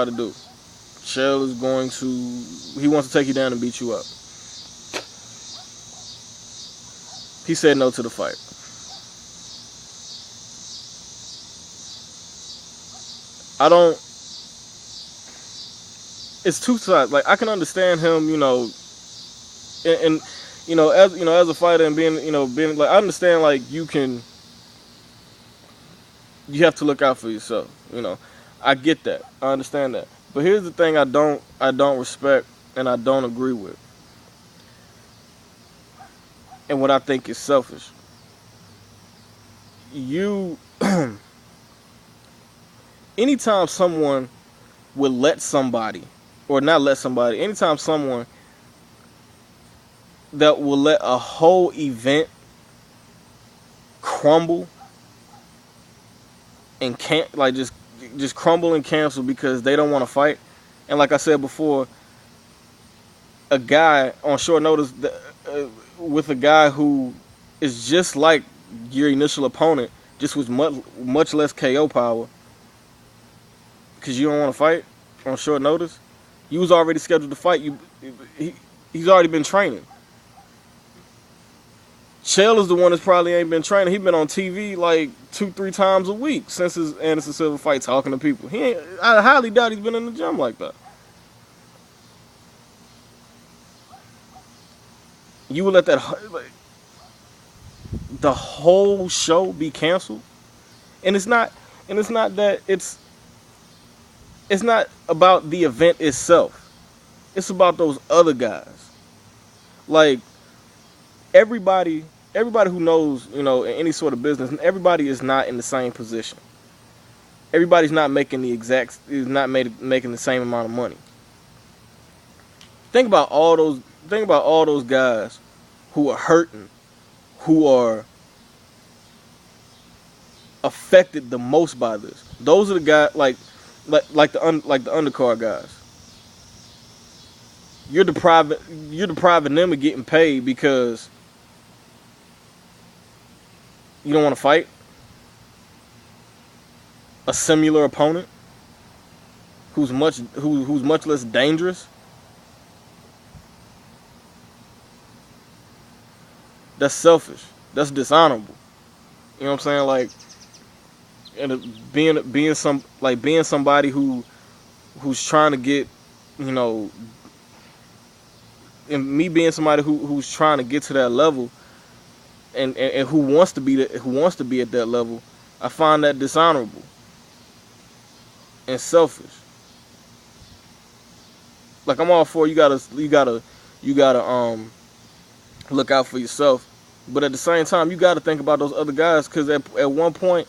to do. Chael is going to. He wants to take you down and beat you up. He said no to the fight. I don't. It's two sides. Like I can understand him, and as a fighter and being like I understand like you have to look out for yourself. I get that. I understand that. But here's the thing: I don't respect and I don't agree with, and what I think is selfish. You, anytime someone would let somebody, or not let somebody, anytime someone that will let a whole event crumble and can't like just crumble and cancel because they don't want to fight. And like I said before, a guy on short notice with a guy who is just like your initial opponent, just with much less KO power, because you don't want to fight on short notice. You was already scheduled to fight. He's already been training. Chael is the one that's probably ain't been training. He been on TV like 2-3 times a week since his Anderson Silva fight, talking to people. I highly doubt he's been in the gym like that. You would let the whole show be canceled, and it's not that it's not about the event itself. It's about those other guys. Like everybody who knows, in any sort of business, everybody is not in the same position. Everybody's not making making the same amount of money. Think about all those guys who are hurting, who are affected the most by this. Those are the guys like the undercard guys. You're depriving them of getting paid because you don't want to fight a similar opponent who's much less dangerous. That's selfish. That's dishonorable. You know what I'm saying? Like, and being somebody who's trying to get, and me being somebody who's trying to get to that level, and who wants to be at that level, I find that dishonorable and selfish. Like I'm all for you gotta look out for yourself, but at the same time you gotta think about those other guys, because at one point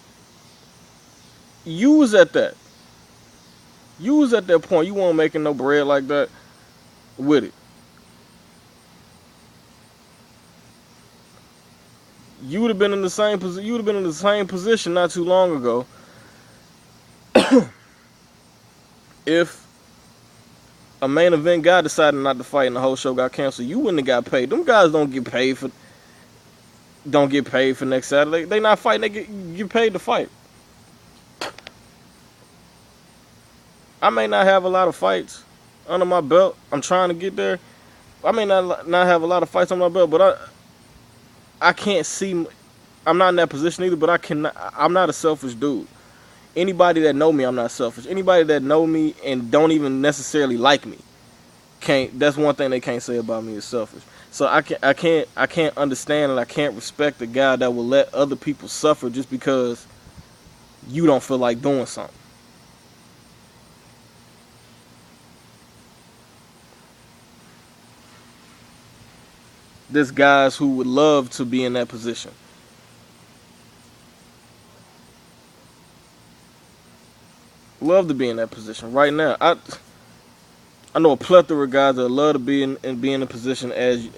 you was at that point. You weren't making no bread like that with it. You would have been in the same position. You would have been in the same position not too long ago if a main event guy decided not to fight and the whole show got canceled. You wouldn't have got paid. Them guys don't get paid for next Saturday. They not fighting. They get paid to fight. I may not have a lot of fights under my belt. I'm trying to get there. I may not have a lot of fights under my belt, but I can't see. I'm not in that position either. But I'm not a selfish dude. Anybody that know me, I'm not selfish. Anybody that know me and don't even necessarily like me, can't. That's one thing they can't say about me is selfish. So I can't understand and I can't respect the guy that will let other people suffer just because you don't feel like doing something. There's guys who would love to be in that position. Love to be in that position right now. I know a plethora of guys that love to be in a position as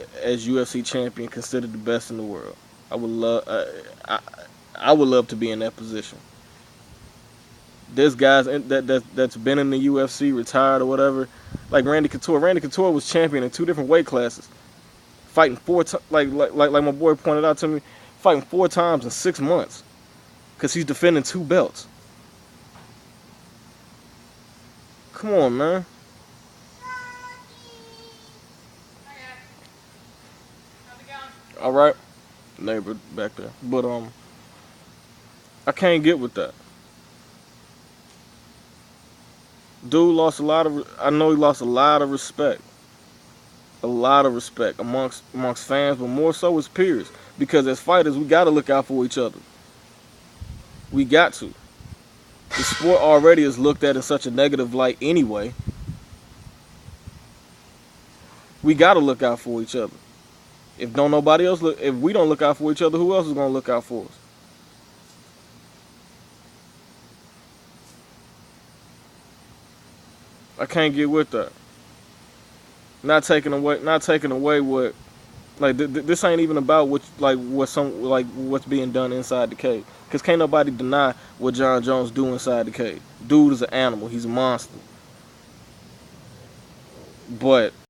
UFC champion, considered the best in the world. I would love to be in that position. There's guys that's been in the UFC, retired or whatever, like Randy Couture. Randy Couture was champion in 2 different weight classes, fighting 4 times. Like my boy pointed out to me, fighting 4 times in 6 months, because he's defending 2 belts. Come on, man. All right, neighbor back there. But I can't get with that. Dude lost a lot of. I know he lost a lot of respect. A lot of respect amongst fans, but more so as peers. Because as fighters, we got to look out for each other. We got to. The sport already is looked at in such a negative light anyway. We got to look out for each other. If don't nobody else look, if we don't look out for each other, who else is gonna look out for us? I can't get with that. Not taking away what, like this ain't even about what's being done inside the cage. Cause can't nobody deny what John Jones do inside the cage. Dude is an animal. He's a monster. But